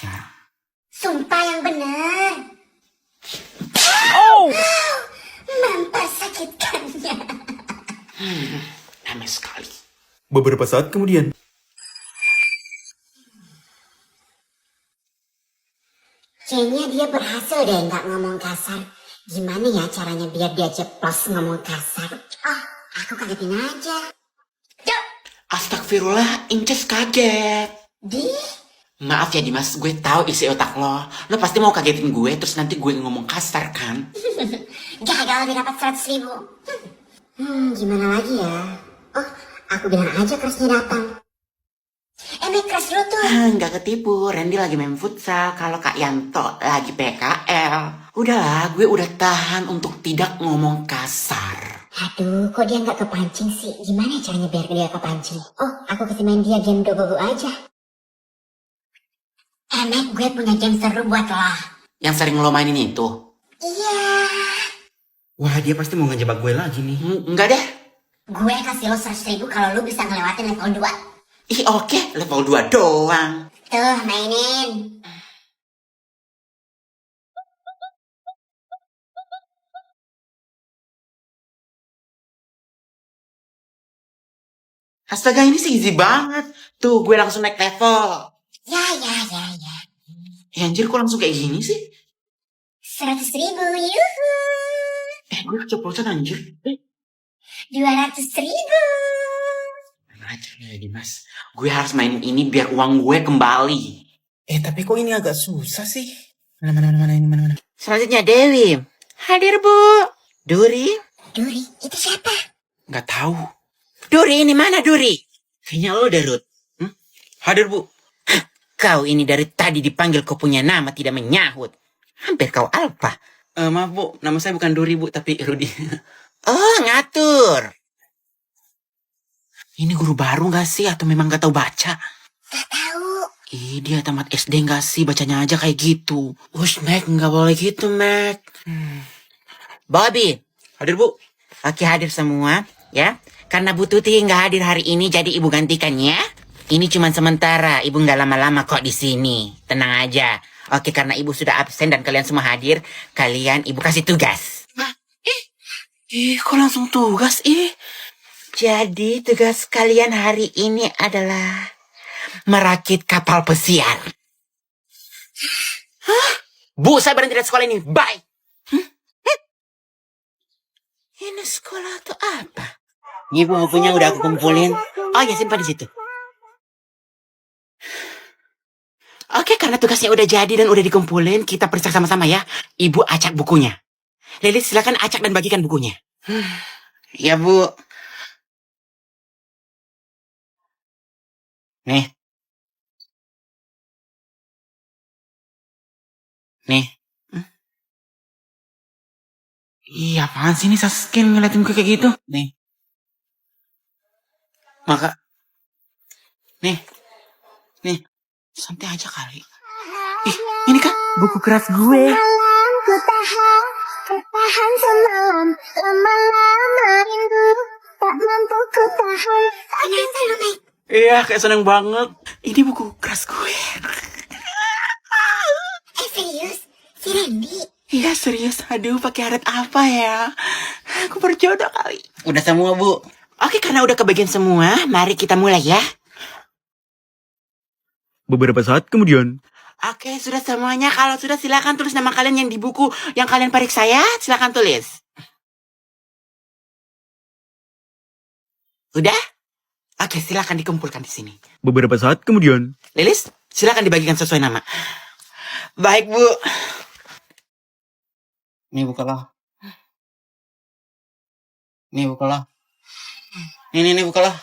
pacar. Sumpah yang benar. Oh! Mampus sakitkannya. Aneh sekali. Beberapa saat kemudian. Kayaknya dia berhasil deh nggak ngomong kasar. Gimana ya caranya biar dia ceplos ngomong kasar? Oh, aku kagetin aja. Yuk, Astagfirullah, Inces kaget. di Maaf ya Dimas, gue tahu isi otak lo. Lo pasti mau kagetin gue, terus nanti gue ngomong kasar kan? gagal didapat 100.000. Gimana lagi ya? Oh, aku bilang aja kerasnya datang. Mek keras dulu tuh. Nggak ketipu, Randy lagi main futsal. Kalau Kak Yanto lagi PKL. Udahlah, gue udah tahan untuk tidak ngomong kasar. Aduh, kok dia nggak kepancing sih? Gimana caranya biar dia kepancing? Oh, aku kasih main dia game Dogogo aja. Mek, gue punya game seru buat lo. Yang sering lo mainin itu? Iya. Wah, dia pasti mau ngejebak gue lagi nih. Enggak deh. Gue kasih lo 100.000 kalau lo bisa ngelewatin level 2. Ih oke, level 2 doang. Tuh, mainin. Astaga, ini sih easy banget. Tuh, gue langsung naik level. Ya. Anjir, kok langsung kayak gini sih? 100.000, yuhu. Gue keceplosan anjir. 200.000. Anjir ya Dimas. Gue harus main ini biar uang gue kembali. Tapi kok ini agak susah sih? Mana. Selanjutnya Dewi. Hadir Bu. Duri. Duri, itu siapa? Nggak tahu. Duri, ini mana Duri? Kayaknya lo deh, Ruth. Hadir, Bu. Kau ini dari tadi dipanggil kau punya nama tidak menyahut. Hampir kau alpa. Maaf, Bu. Nama saya bukan Duri, Bu, tapi Rudi. Oh, ngatur. Ini guru baru nggak sih? Atau memang nggak tahu baca? Gak tahu. Ih, dia tamat SD nggak sih? Bacanya aja kayak gitu. Ush, Mac, nggak boleh gitu, Mac. Bobby. Hadir, Bu. Oke, hadir semua, ya. Karena Bu Tuti nggak hadir hari ini, jadi Ibu gantikan ya. Ini cuma sementara, Ibu nggak lama-lama kok di sini. Tenang aja. Oke, karena Ibu sudah absen dan kalian semua hadir, kalian Ibu kasih tugas. Kok langsung tugas, Jadi tugas kalian hari ini adalah merakit kapal pesiar. Bu, saya berhenti dari sekolah ini. Bye. Ini sekolah atau apa? Ini bukunya udah aku kumpulin. Oh ya, simpan di situ. Oke, karena tugasnya udah jadi dan udah dikumpulin, kita periksa sama-sama ya. Ibu acak bukunya. Lilis, silakan acak dan bagikan bukunya. Ya, Bu. Nih. Iya, apaan sih ini Sasuke ngeliatin gue kayak gitu? Nih. Maka. Nih. Santai aja kali. Ini kan buku keras gue. Malam ku tahan semalam, lama-lama rindu, tak mampu ku tahan. Kenapa lu, Mek? Iya, kayak seneng banget. Ini buku keras gue. Serius? Si Randy? Iya, serius. Aduh, pakai adat apa ya? Aku berjodoh kali. Udah semua, Bu. Oke, karena udah kebagian semua, mari kita mulai ya. Beberapa saat kemudian. Oke, sudah semuanya. Kalau sudah, silakan tulis nama kalian yang di buku yang kalian periksa ya. Silakan tulis. Udah? Oke, silakan dikumpulkan di sini. Beberapa saat kemudian. Lilis, silakan dibagikan sesuai nama. Baik, Bu. Nih bukalah. Nih bukalah. Nih bukalah.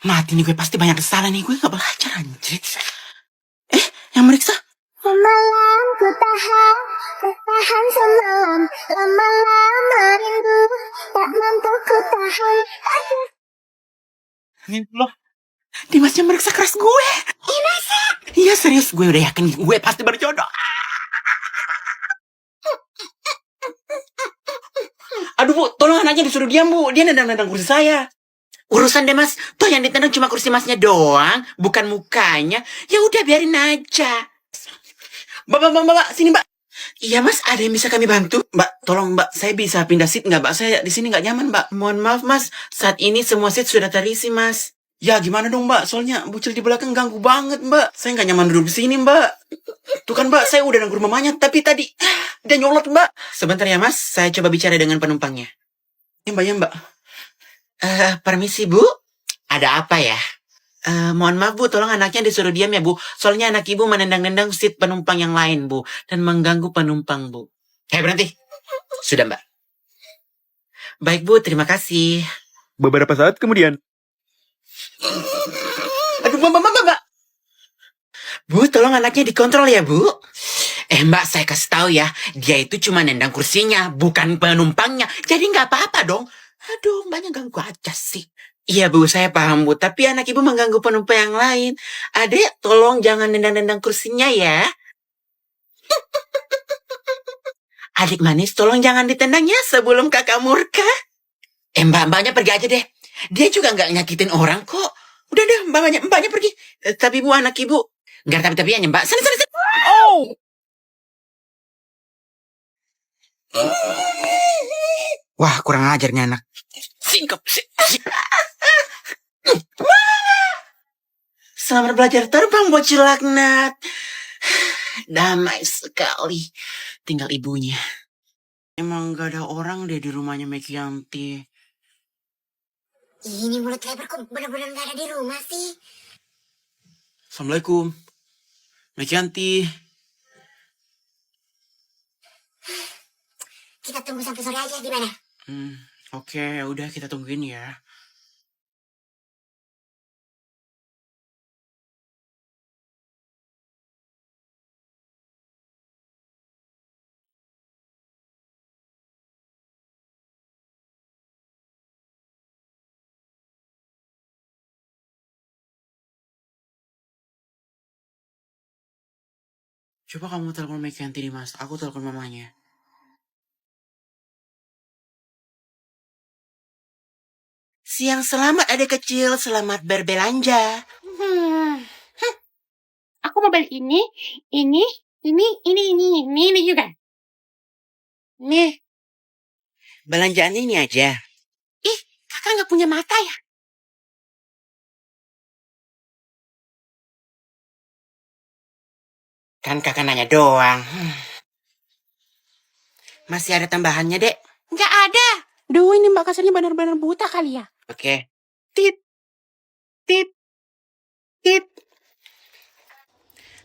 Mati nih, gue pasti banyak kesalahan nih. Gue gak belajar anjir. Yang meriksa. Malam ku tahan semalam, lama-lama rindu, tak mampu ku tahan. Ini loh. Dimas yang meriksa keras gue. Masa? Iya serius, gue udah yakin gue pasti berjodoh. Aduh Bu, tolong anaknya disuruh diam Bu. Dia nendang-nendang kursi saya. Urusan deh Mas, toh yang ditendang cuma kursi Masnya doang, bukan mukanya. Ya udah biarin aja. Mbak, sini mbak. Iya mas, ada yang bisa kami bantu? Mbak, tolong mbak, saya bisa pindah seat nggak mbak? Saya di sini nggak nyaman mbak. Mohon maaf mas, saat ini semua seat sudah terisi mas. Ya gimana dong mbak, soalnya bocil di belakang ganggu banget mbak. Saya nggak nyaman duduk di sini mbak. Tuh kan mbak, saya udah nunggu mamanya, tapi tadi dia nyolot mbak. Sebentar ya mas, saya coba bicara dengan penumpangnya. Ya mbak. Permisi bu, ada apa ya? Mohon maaf bu, tolong anaknya disuruh diam ya bu. Soalnya anak ibu menendang-nendang seat penumpang yang lain bu. Dan mengganggu penumpang bu. Berhenti. Sudah mbak. Baik bu, terima kasih. Beberapa saat kemudian. Aduh mbak. Bu, tolong anaknya dikontrol ya bu. Mbak, saya kasih tahu ya. Dia itu cuma nendang kursinya, bukan penumpangnya. Jadi nggak apa-apa dong. Aduh, mbaknya ganggu aja sih. Iya bu, saya paham bu. Tapi anak ibu mengganggu penumpang yang lain. Adek, tolong jangan nendang-nendang kursinya ya. Adik manis, tolong jangan ditendang ya sebelum kakak murka. Mbaknya pergi aja deh. Dia juga nggak nyakitin orang kok. Udah deh, mbaknya pergi. Tapi bu, anak ibu. Nggak tapi-tapiannya mbak. Sana. Oh! Wah, kurang ajarnya anak. Singkap. Selamat belajar terbang, bocil laknat. Damai sekali. Tinggal ibunya. Emang gak ada orang deh di rumahnya Mekianti. Ini mulut lebar kok bener-bener gak ada di rumah sih. Assalamualaikum. Mekianti. Kita tunggu sampai sore aja, gimana? Oke, udah kita tungguin ya. Coba kamu telepon Mekianti nih mas, aku telepon mamanya. Siang selamat adik kecil, selamat berbelanja. Aku mau beli ini juga. Nih, Belanjaan ini aja. kakak nggak punya mata ya? Kan kakak nanya doang. Masih ada tambahannya dek? Nggak ada. Duh, ini mbak kasarnya benar-benar buta kali ya. Oke. Tit.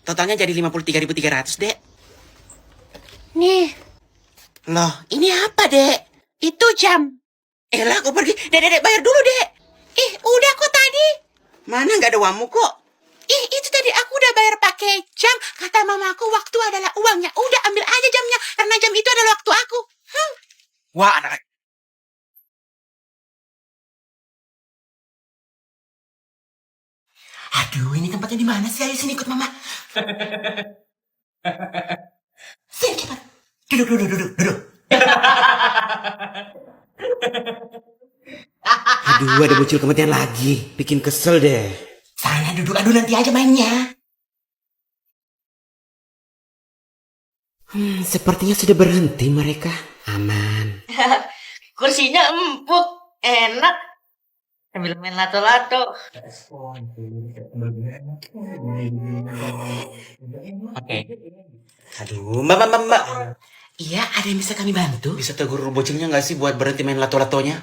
Totalnya jadi 53.300 dek. Nih, Loh, ini apa dek? itu jam. Lah aku pergi. Dek, bayar dulu dek. Udah kok tadi. Mana nggak ada uangmu kok? Itu tadi aku udah bayar pakai jam. Kata mamaku waktu adalah uangnya. Udah ambil aja jamnya. Karena jam itu adalah waktu aku. Wah anak. Aduh, ini tempatnya di mana sih? Ayo sini ikut mama. Sini cepat. Duduk. Aduh, ada bocil kematian lagi. Bikin kesel deh. Sana duduk, aduh nanti aja mainnya. Sepertinya sudah berhenti mereka. Aman. Kursinya empuk, enak. Sambil main lato-lato. Oke. Aduh, mbak. Iya, ada yang bisa kami bantu? Bisa tegur bocilnya nggak sih buat berhenti main lato-latonya?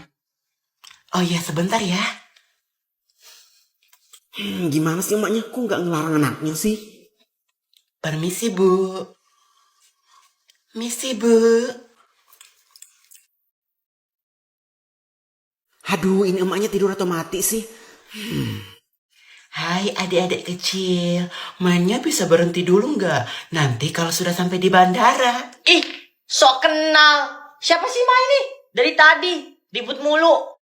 Oh iya, sebentar ya. Gimana sih emaknya? Kok nggak ngelarang anaknya sih? Permisi, Bu. Misi, Bu. Aduh, ini emaknya tidur atau mati sih? Hai adik-adik kecil, mainnya bisa berhenti dulu nggak? Nanti kalau sudah sampai di bandara. Ih, sok kenal. Siapa sih Ma ini? Dari tadi, ribut mulu.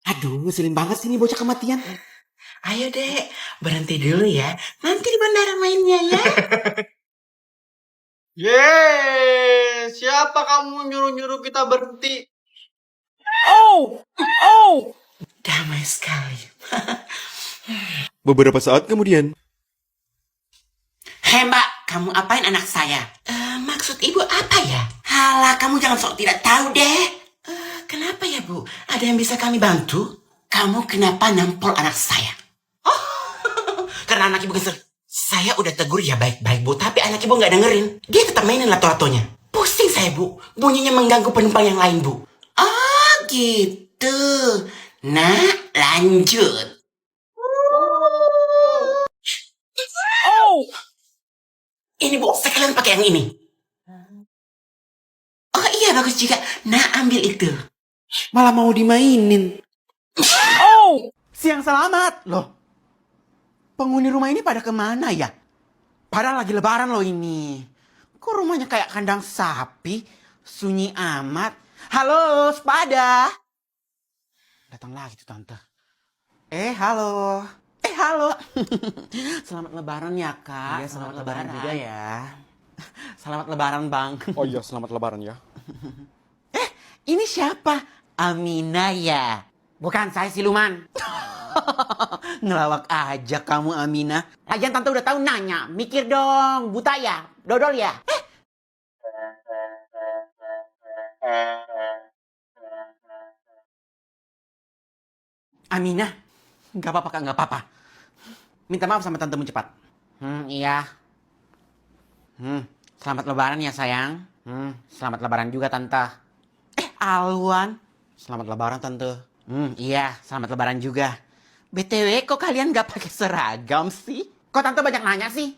Aduh, ngeselin banget sih ini bocah kematian. Ayo dek, berhenti dulu ya. Nanti di bandara mainnya ya. Yeay, siapa kamu nyuruh-nyuruh kita berhenti? Damai sekali. Beberapa saat kemudian. Hei mbak, Kamu apain anak saya? Maksud ibu apa ya? Halah, kamu jangan sok tidak tahu deh. Kenapa ya, Bu? Ada yang bisa kami bantu? Kamu kenapa nampol anak saya? Oh, karena anak ibu kesel. Saya udah tegur ya baik-baik, Bu. Tapi anak ibu nggak dengerin. Dia tetap mainin lato-latonya. Pusing saya, Bu. Bunyinya mengganggu penumpang yang lain, Bu. Oh, gitu. Nah, lanjut. Ini, Bu. Sekalian pakai yang ini. Oh iya, bagus juga. Nah, ambil itu. Malah mau dimainin. Siang selamat. Loh, penghuni rumah ini pada kemana ya? Padahal lagi lebaran loh ini. Kok rumahnya kayak kandang sapi? Sunyi amat. Halo, sepada. Datang lagi tuh tante. Halo. Halo. Selamat lebaran ya, Kak. Iya, selamat lebaran juga ya. Selamat lebaran, Bang. Oh iya, selamat lebaran ya. Ini siapa? Amina ya? Bukan, saya siluman. Ngelawak aja kamu, Amina. Lagian tante udah tahu nanya. Mikir dong, buta ya? Dodol ya? Amina, nggak apa-apa Kak, nggak apa-apa. Minta maaf sama tantemu cepat. Iya. Selamat lebaran ya sayang. Selamat lebaran juga tante. Alwan. Selamat lebaran tante. Iya, selamat lebaran juga. BTW, kok kalian nggak pakai seragam sih? Kok tante banyak nanya sih?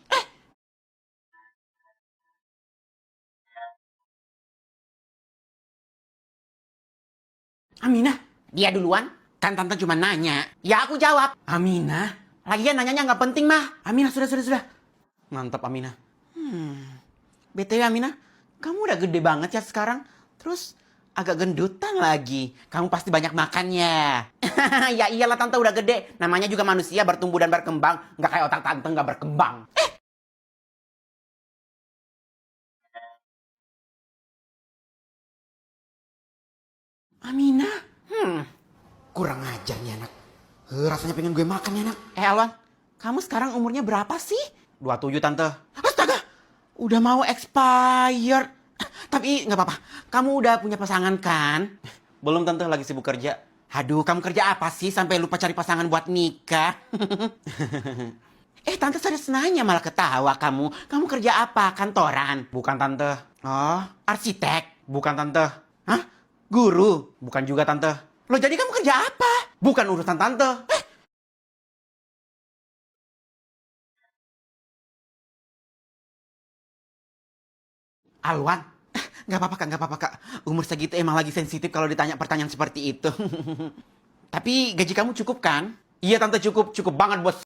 Aminah, dia duluan? Kan tante cuma nanya. Ya aku jawab. Aminah, lagian nanyanya nggak penting mah. Aminah, sudah. Mantap Aminah. BTW Aminah, kamu udah gede banget ya sekarang. Terus agak gendutan lagi. Kamu pasti banyak makannya. Ya iyalah tante udah gede. Namanya juga manusia bertumbuh dan berkembang. Nggak kayak otak tante nggak berkembang. Aminah? Kurang ajar nih anak. Rasanya pengen gue makan nih anak. Alwan, kamu sekarang umurnya berapa sih? 27 tante. Astaga, udah mau expired. Tapi nggak apa-apa, kamu udah punya pasangan kan? Belum tante, lagi sibuk kerja. Aduh, kamu kerja apa sih sampai lupa cari pasangan buat nikah? Tante serius nanya malah ketawa kamu. Kamu kerja apa? Kantoran? Bukan tante. Oh, arsitek? Bukan tante. Hah? Guru? Bukan juga tante. Loh jadi kamu kerja apa? Bukan urusan tante. Alwan? Nggak apa-apa kak. Umur segitu emang lagi sensitif kalau ditanya pertanyaan seperti itu. Tapi gaji kamu cukup kan? Iya tante cukup banget bos.